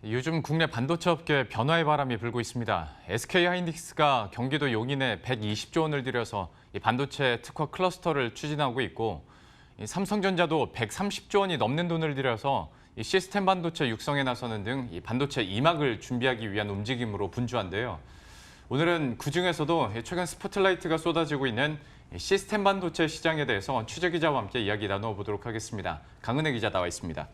요즘 국내 반도체 업계에 변화의 바람이 불고 있습니다. SK하이닉스가 경기도 용인에 120조 원을 들여서 이 반도체 특화 클러스터를 추진하고 있고, 삼성전자도 130조 원이 넘는 돈을 들여서 이 시스템 반도체 육성에 나서는 등 이 반도체 이막을 준비하기 위한 움직임으로 분주한데요. 오늘은 그중에서도 최근 스포트라이트가 쏟아지고 있는 시스템 반도체 시장에 대해서 취재 기자와 함께 이야기 나눠보도록 하겠습니다. 강은혜 기자 나와 있습니다.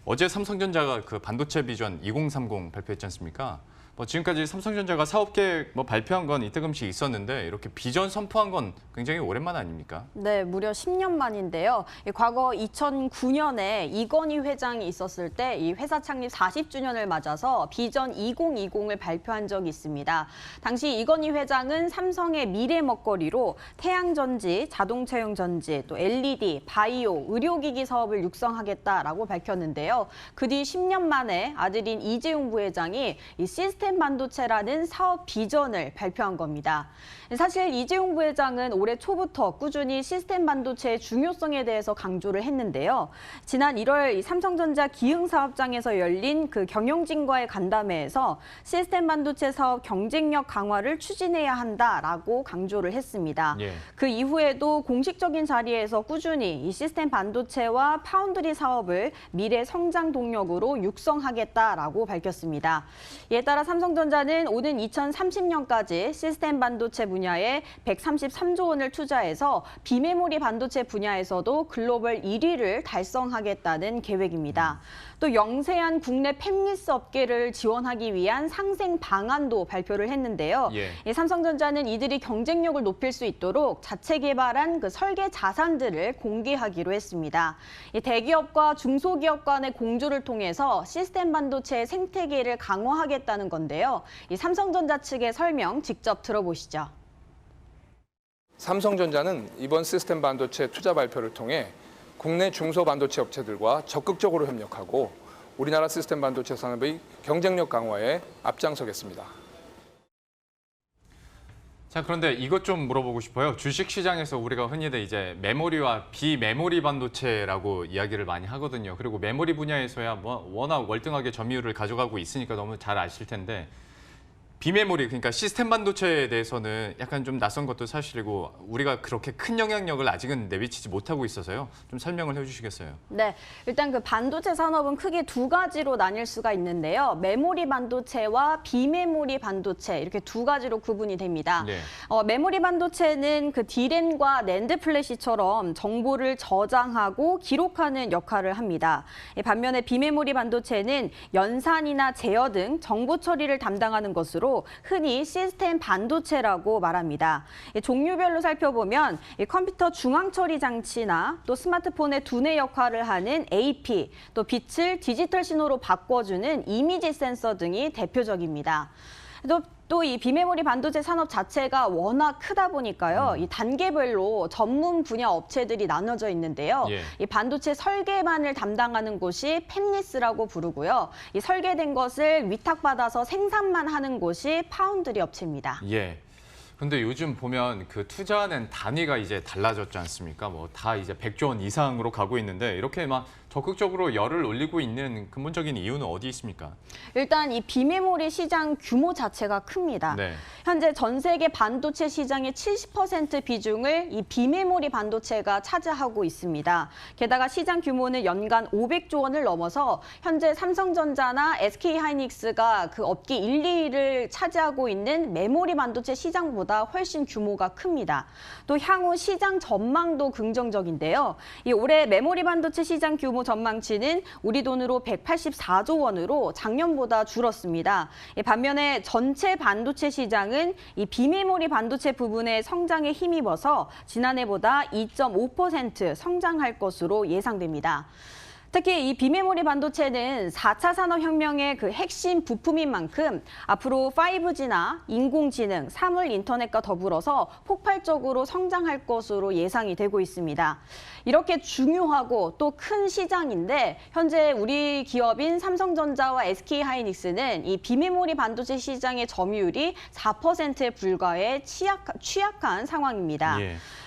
어제 삼성전자가 그 반도체 비전 2030 발표했지 않습니까? 지금까지 삼성전자가 사업 계획 발표한 건 이따금씩 있었는데 이렇게 비전 선포한 건 굉장히 오랜만 아닙니까? 네, 무려 10년 만인데요. 과거 2009년에 이건희 회장이 있었을 때 이 회사 창립 40주년을 맞아서 비전 2020을 발표한 적이 있습니다. 당시 이건희 회장은 삼성의 미래 먹거리로 태양전지, 자동차용 전지, 또 LED, 바이오, 의료기기 사업을 육성하겠다라고 밝혔는데요. 그 뒤 10년 만에 아들인 이재용 부회장이 이 시스템 반도체라는 사업 비전을 발표한 겁니다. 사실 이재용 부회장은 올해 초부터 꾸준히 시스템 반도체의 중요성에 대해서 강조를 했는데요. 지난 1월 삼성전자 기흥사업장에서 열린 그 경영진과의 간담회에서 시스템 반도체 사업 경쟁력 강화를 추진해야 한다라고 강조를 했습니다. 그 이후에도 공식적인 자리에서 꾸준히 이 시스템 반도체와 파운드리 사업을 미래 성장 동력으로 육성하겠다라고 밝혔습니다. 이에 따라 삼성전자는 오는 2030년까지 시스템 반도체 분야에 133조 원을 투자해서 비메모리 반도체 분야에서도 글로벌 1위를 달성하겠다는 계획입니다. 또 영세한 국내 팹리스 업계를 지원하기 위한 상생 방안도 발표를 했는데요. 삼성전자는 이들이 경쟁력을 높일 수 있도록 자체 개발한 그 설계 자산들을 공개하기로 했습니다. 대기업과 중소기업 간의 공조를 통해서 시스템 반도체의 생태계를 강화하겠다는 건데요. 삼성전자 측의 설명 직접 들어보시죠. 삼성전자는 이번 시스템 반도체 투자 발표를 통해 국내 중소반도체 업체들과 적극적으로 협력하고 우리나라 시스템 반도체 산업의 경쟁력 강화에 앞장서겠습니다. 자, 그런데 이것 좀 물어보고 싶어요. 주식시장에서 우리가 흔히들 이제 메모리와 비메모리 반도체라고 이야기를 많이 하거든요. 그리고 메모리 분야에서야 워낙 월등하게 점유율을 가져가고 있으니까 너무 잘 아실 텐데, 비메모리, 그러니까 시스템 반도체에 대해서는 약간 좀 낯선 것도 사실이고 우리가 그렇게 큰 영향력을 아직은 내비치지 못하고 있어서요. 좀 설명을 해주시겠어요? 네, 일단 그 반도체 산업은 크게 두 가지로 나뉠 수가 있는데요. 메모리 반도체와 비메모리 반도체 이렇게 두 가지로 구분이 됩니다. 메모리 반도체는 그 D램과 낸드 플래시처럼 정보를 저장하고 기록하는 역할을 합니다. 반면에 비메모리 반도체는 연산이나 제어 등 정보 처리를 담당하는 것으로 흔히 시스템 반도체라고 말합니다. 종류별로 살펴보면 컴퓨터 중앙 처리 장치나 또 스마트폰의 두뇌 역할을 하는 AP, 또 빛을 디지털 신호로 바꿔주는 이미지 센서 등이 대표적입니다. 또 이 비메모리 반도체 산업 자체가 워낙 크다 보니까요. 이 단계별로 전문 분야 업체들이 나눠져 있는데요. 이 반도체 설계만을 담당하는 곳이 팹리스라고 부르고요. 이 설계된 것을 위탁받아서 생산만 하는 곳이 파운드리 업체입니다. 근데 요즘 보면 그 투자하는 단위가 이제 달라졌지 않습니까? 다 이제 100조 원 이상으로 가고 있는데 이렇게 막 적극적으로 열을 올리고 있는 근본적인 이유는 어디 있습니까? 일단 이 비메모리 시장 규모 자체가 큽니다. 현재 전 세계 반도체 시장의 70% 비중을 이 비메모리 반도체가 차지하고 있습니다. 게다가 시장 규모는 연간 500조 원을 넘어서 현재 삼성전자나 SK하이닉스가 그 업계 1, 2위를 차지하고 있는 메모리 반도체 시장보다 훨씬 규모가 큽니다. 또 향후 시장 전망도 긍정적인데요. 이 올해 메모리 반도체 시장 규모 전망치는 우리 돈으로 184조 원으로 작년보다 줄었습니다. 반면에 전체 반도체 시장은 이 비메모리 반도체 부분의 성장에 힘입어서 지난해보다 2.5% 성장할 것으로 예상됩니다. 특히 이 비메모리 반도체는 4차 산업혁명의 그 핵심 부품인 만큼 앞으로 5G나 인공지능, 사물 인터넷과 더불어서 폭발적으로 성장할 것으로 예상이 되고 있습니다. 이렇게 중요하고 또 큰 시장인데 현재 우리 기업인 삼성전자와 SK하이닉스는 이 비메모리 반도체 시장의 점유율이 4%에 불과해 취약한 상황입니다.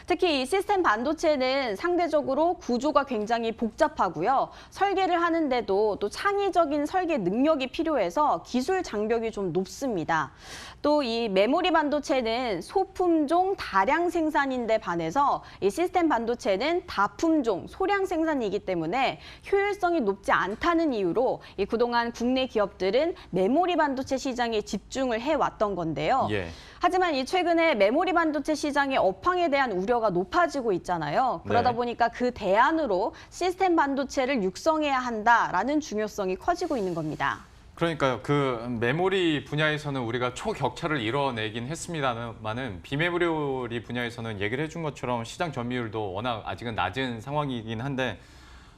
특히 이 시스템 반도체는 상대적으로 구조가 굉장히 복잡하고요. 설계를 하는데도 또 창의적인 설계 능력이 필요해서 기술 장벽이 좀 높습니다. 또 이 메모리 반도체는 소품종 다량 생산인데 반해서 이 시스템 반도체는 다품종 소량 생산이기 때문에 효율성이 높지 않다는 이유로 이 그동안 국내 기업들은 메모리 반도체 시장에 집중을 해왔던 건데요. 예. 하지만 이 최근에 메모리 반도체 시장의 업황에 대한 우려가 높아지고 있잖아요. 그러다 네. 보니까 그 대안으로 시스템 반도체를 육성해야 한다라는 중요성이 커지고 있는 겁니다. 그러니까요. 그 메모리 분야에서는 우리가 초격차를 이뤄내긴 했습니다만은 비메모리 분야에서는 얘기를 해준 것처럼 시장 점유율도 워낙 아직은 낮은 상황이긴 한데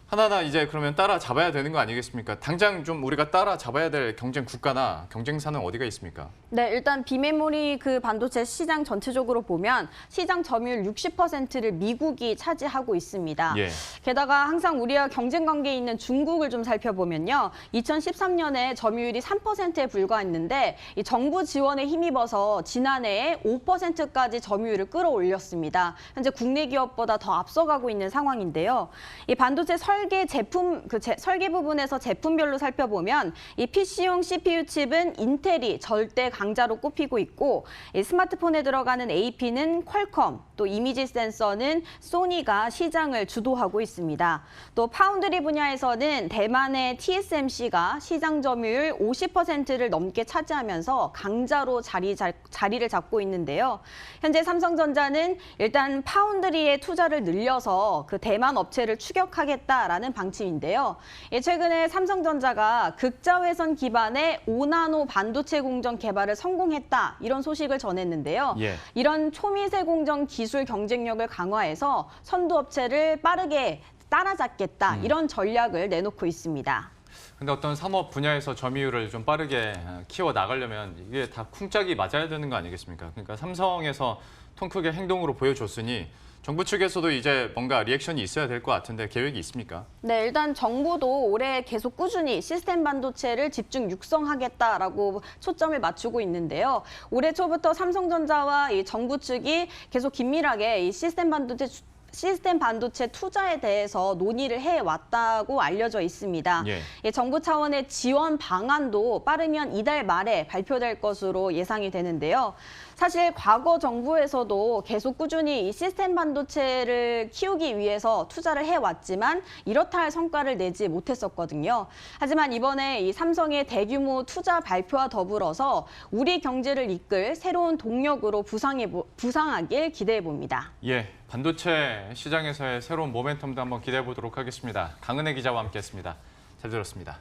하나하나 이제 그러면 따라잡아야 되는 거 아니겠습니까? 당장 좀 우리가 따라잡아야 될 경쟁 국가나 경쟁사는 어디가 있습니까? 네, 일단 비메모리 그 반도체 시장 전체적으로 보면 시장 점유율 60%를 미국이 차지하고 있습니다. 예. 게다가 항상 우리와 경쟁 관계에 있는 중국을 좀 살펴보면요. 2013년에 점유율이 3%에 불과했는데 이 정부 지원에 힘입어서 지난해에 5%까지 점유율을 끌어올렸습니다. 현재 국내 기업보다 더 앞서가고 있는 상황인데요. 이 반도체 설계 부분에서 제품별로 살펴보면 이 PC용 CPU 칩은 인텔이 절대 강자로 꼽히고 있고 이 스마트폰에 들어가는 AP는 퀄컴, 또 이미지 센서는 소니가 시장을 주도하고 있습니다. 또 파운드리 분야에서는 대만의 TSMC가 시장 점유율 50%를 넘게 차지하면서 강자로 자리를 잡고 있는데요. 현재 삼성전자는 일단 파운드리에 투자를 늘려서 그 대만 업체를 추격하겠다라는 방침인데요. 최근에 삼성전자가 극자회선 기반의 5나노 반도체 공정 개발을 성공했다 이런 소식을 전했는데요. 예. 이런 초미세 공정 기술 경쟁력을 강화해서 선두 업체를 빠르게 따라잡겠다 이런 전략을 내놓고 있습니다. 근데 어떤 산업 분야에서 점유율을 좀 빠르게 키워 나가려면 이게 다 쿵짝이 맞아야 되는 거 아니겠습니까? 그러니까 삼성에서 통 크게 행동으로 보여줬으니 정부 측에서도 이제 뭔가 리액션이 있어야 될 것 같은데 계획이 있습니까? 네, 일단 정부도 올해 계속 꾸준히 시스템 반도체를 집중 육성하겠다라고 초점을 맞추고 있는데요. 올해 초부터 삼성전자와 이 정부 측이 계속 긴밀하게 이 시스템 반도체 투자에 대해서 논의를 해왔다고 알려져 있습니다. 예. 정부 차원의 지원 방안도 빠르면 이달 말에 발표될 것으로 예상이 되는데요. 사실 과거 정부에서도 계속 꾸준히 이 시스템 반도체를 키우기 위해서 투자를 해왔지만 이렇다 할 성과를 내지 못했었거든요. 하지만 이번에 이 삼성의 대규모 투자 발표와 더불어서 우리 경제를 이끌 새로운 동력으로 부상하길 기대해 봅니다. 예, 반도체 시장에서의 새로운 모멘텀도 한번 기대해 보도록 하겠습니다. 강은혜 기자와 함께했습니다. 잘 들었습니다.